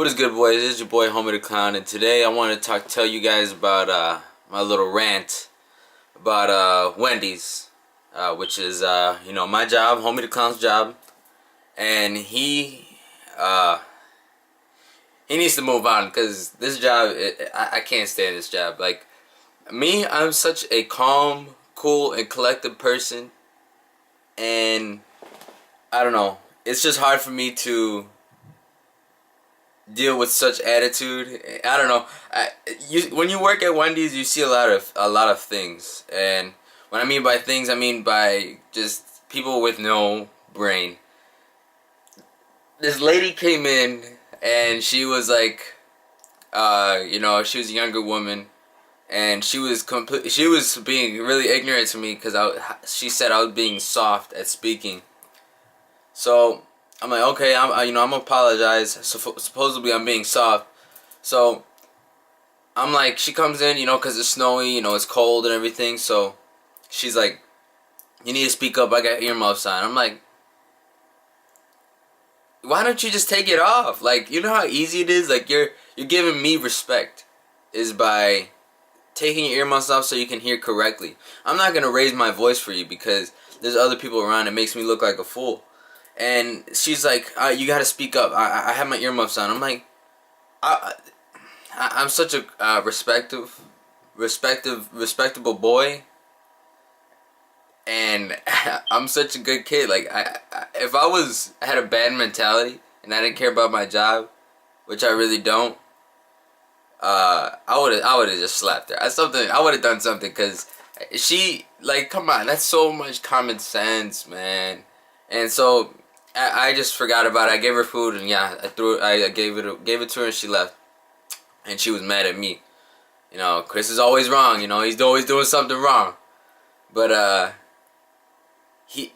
What is good, boys? This is your boy Homie the Clown, and today I want to tell you guys about my little rant about Wendy's, which is my job, Homie the Clown's job, and he needs to move on because this job I can't stand this job. Like me, I'm such a calm, cool, and collected person, and I don't know. It's just hard for me to deal with such attitude. I don't know. When you work at Wendy's, you see a lot of things, and what I mean by things, I mean by just people with no brain. This lady came in, and she was like, she was a younger woman, and she was being really ignorant to me because she said I was being soft at speaking. So I'm like, okay, I'm gonna apologize. Supposedly I'm being soft. So I'm like, she comes in, because it's snowy, it's cold and everything. So she's like, you need to speak up. I got earmuffs on. I'm like, why don't you just take it off? Like, you know how easy it is. Like you're giving me respect is by taking your earmuffs off so you can hear correctly. I'm not gonna raise my voice for you because there's other people around. It makes me look like a fool. And she's like, you gotta speak up. I have my earmuffs on. I'm like, I'm such a respectable boy, and I'm such a good kid. Like, if I had a bad mentality and I didn't care about my job, which I really don't, I would have just slapped her. I would have done something because she, like, come on, that's so much common sense, man. And so I just forgot about it. I gave her food, and yeah, I gave it to her, and she left. And she was mad at me. Chris is always wrong. He's always doing something wrong. But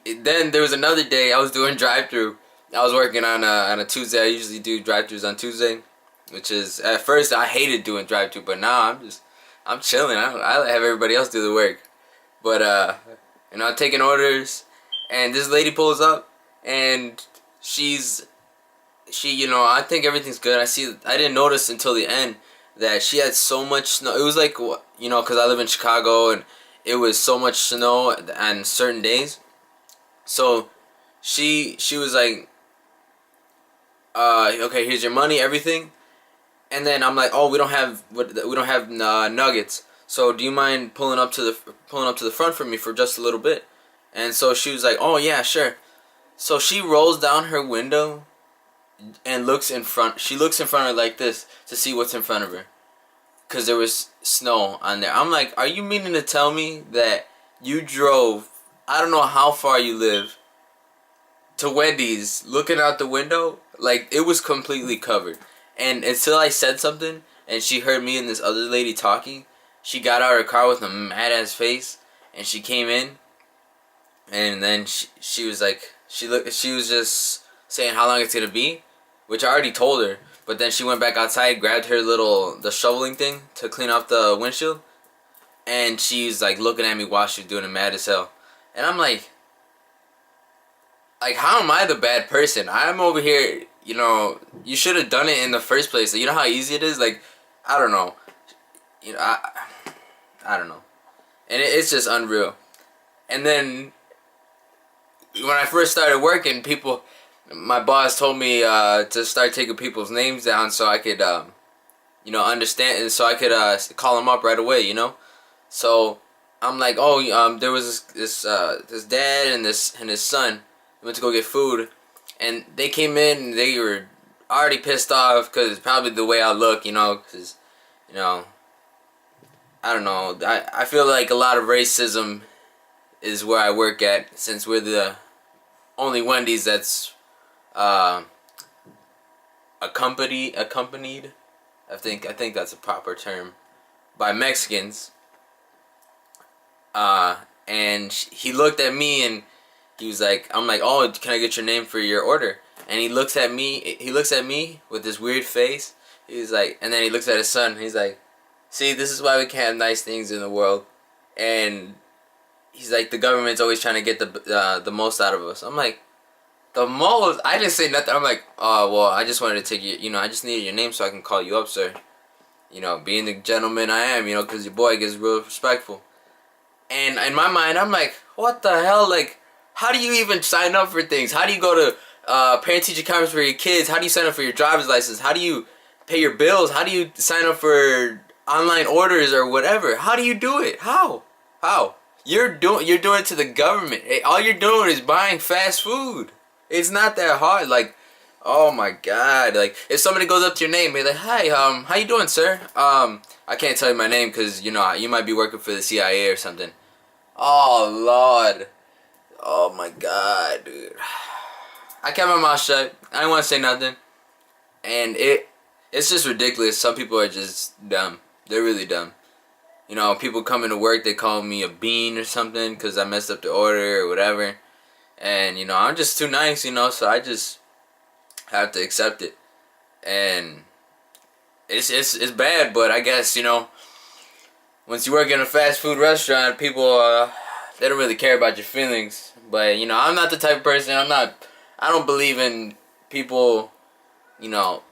then there was another day I was doing drive-thru. I was working on a Tuesday. I usually do drive-thrus on Tuesday, which is, at first I hated doing drive-thru, but now I'm chilling. I let everybody else do the work. But I'm taking orders, and this lady pulls up. And she, I think everything's good. I didn't notice until the end that she had so much snow. It was like, because I live in Chicago, and it was so much snow on certain days. So she was like, okay, here's your money, everything. And then I'm like, oh, we don't have nuggets. So do you mind pulling up to the front for me for just a little bit? And so she was like, oh yeah, sure. So she rolls down her window and looks in front. She looks in front of her like this to see what's in front of her, because there was snow on there. I'm like, are you meaning to tell me that you drove, I don't know how far you live, to Wendy's looking out the window? Like, it was completely covered. And until I said something and she heard me and this other lady talking, she got out of her car with a mad-ass face, and she came in, and then she was like, she was just saying how long it's gonna be, which I already told her. But then she went back outside, grabbed the shoveling thing to clean off the windshield, and she's like looking at me while she's doing it, mad as hell. And I'm like, how am I the bad person? I'm over here, you should have done it in the first place. You know how easy it is? Like, I don't know. I don't know. And it's just unreal. And then when I first started working, my boss told me to start taking people's names down so I could, understand, and so I could call them up right away, So I'm like, oh, there was this dad and his son went to go get food, and they came in and they were already pissed off because probably the way I look, because I don't know. I feel like a lot of racism is where I work at, since we're the only Wendy's that's accompanied. I think that's a proper term, by Mexicans. And he looked at me and he was like, I'm like, oh, can I get your name for your order? And he looks at me with this weird face. He's like, and then he looks at his son. And he's like, see, this is why we can't have nice things in the world. And he's like, the government's always trying to get the most out of us. I'm like, The most. I didn't say nothing. I'm like, oh, well, I just wanted to take you, I just needed your name so I can call you up, sir. Being the gentleman I am, because your boy gets real respectful. And in my mind, I'm like, what the hell? Like, how do you even sign up for things? How do you go to parent-teacher conference for your kids? How do you sign up for your driver's license? How do you pay your bills? How do you sign up for online orders or whatever? How do you do it? How? You're doing it to the government. All you're doing is buying fast food. It's not that hard. Like, oh my God. Like, if somebody goes up to your name, be like, hi, how you doing, sir? I can't tell you my name because, you might be working for the CIA or something. Oh, Lord. Oh my God, dude. I kept my mouth shut. I didn't want to say nothing. And it's just ridiculous. Some people are just dumb. They're really dumb. People come into work, they call me a bean or something because I messed up the order or whatever. And, I'm just too nice, so I just have to accept it. And it's bad, but I guess, once you work in a fast food restaurant, people, they don't really care about your feelings. But, I'm not the type of person, I don't believe in people,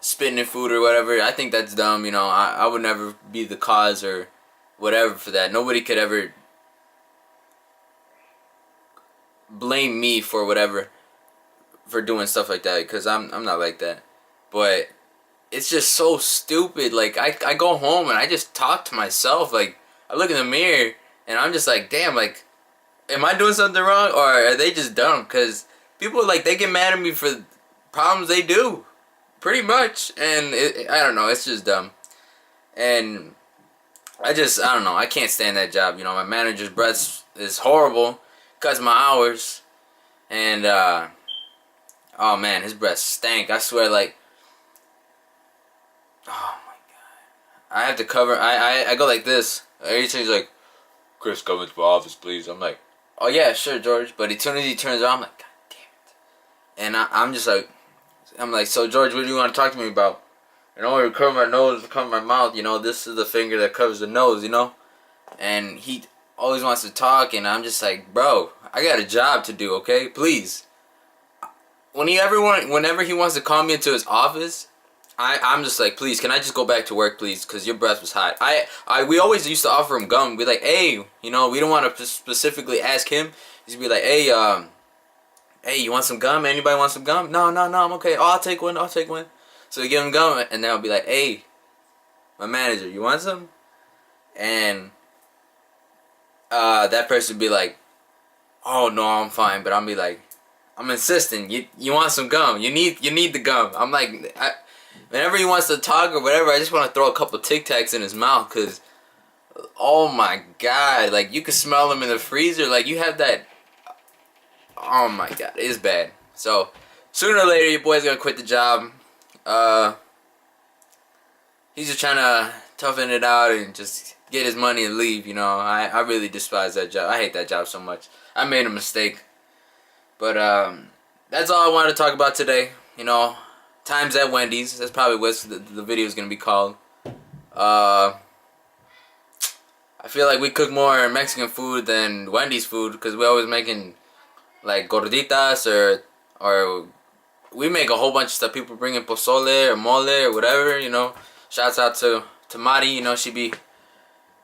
spitting in food or whatever. I think that's dumb, I would never be the cause or whatever for that. Nobody could ever blame me for whatever, for doing stuff like that, because I'm not like that. But it's just so stupid. Like, I go home and I just talk to myself. Like, I look in the mirror and I'm just like, damn, like, am I doing something wrong or are they just dumb? Because people, like, they get mad at me for problems they do, pretty much. And I don't know, it's just dumb. And I don't know, I can't stand that job. My manager's breath is horrible, cuts my hours, and oh man, his breath stank. I swear, like, oh my God, I have to cover. I go like this. Every time he's like, Chris, come into my office, please. I'm like, oh yeah, sure, George. But as soon as he turns around, I'm like, God damn it. And I'm just like, so George, what do you want to talk to me about? In order to cover my nose, to cover my mouth, this is the finger that covers the nose, And he always wants to talk, and I'm just like, bro, I got a job to do, okay? Please. Whenever he wants to call me into his office, I'm just like, please, can I just go back to work, please? Because your breath was hot. We always used to offer him gum. We'd be like, hey, we don't want to specifically ask him. He'd be like, hey, you want some gum? Anybody want some gum? No, I'm okay. Oh, I'll take one. So we give him gum, and then I'll be like, hey, my manager, you want some? And that person would be like, oh, no, I'm fine. But I'll be like, I'm insisting. You want some gum. You need the gum. I'm like, whenever he wants to talk or whatever, I just want to throw a couple Tic Tacs in his mouth because, oh, my God. Like, you can smell them in the freezer. Like, you have that. Oh, my God. It's bad. So, sooner or later, your boy's going to quit the job. He's just trying to toughen it out and just get his money and leave, I really despise that job. I hate that job so much. I made a mistake. But, that's all I wanted to talk about today. Times at Wendy's. That's probably what the video is going to be called. I feel like we cook more Mexican food than Wendy's food because we're always making, like, gorditas or we make a whole bunch of stuff. People bring in pozole or mole or whatever, Shouts out to Mari,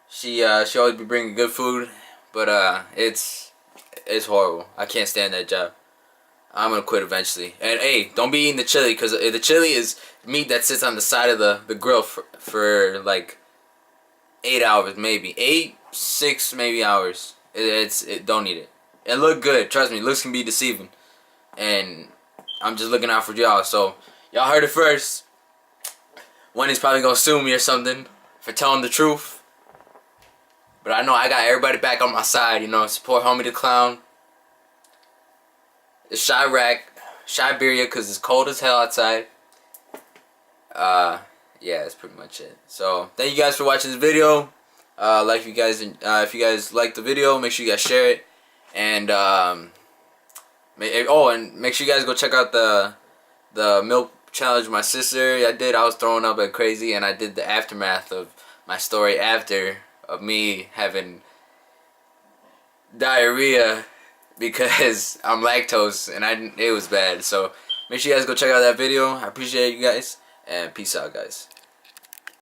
she always be bringing good food, but it's horrible. I can't stand that job. I'm gonna quit eventually. And hey, don't be eating the chili because the chili is meat that sits on the side of the grill for like 8 hours, maybe 6 maybe hours. Don't eat it. It look good, trust me. Looks can be deceiving, and I'm just looking out for y'all. So y'all heard it first. Wendy's probably gonna sue me or something for telling the truth. But I know I got everybody back on my side, Support Homie the Clown. It's Shiberia, because it's cold as hell outside. Yeah, that's pretty much it. So, thank you guys for watching this video. If you guys like the video, make sure you guys share it. And, and make sure you guys go check out the milk challenge my sister I was throwing up like crazy, and I did the aftermath of my story after of me having diarrhea because I'm lactose and it was bad. So make sure you guys go check out that video. I appreciate you guys, and peace out, guys.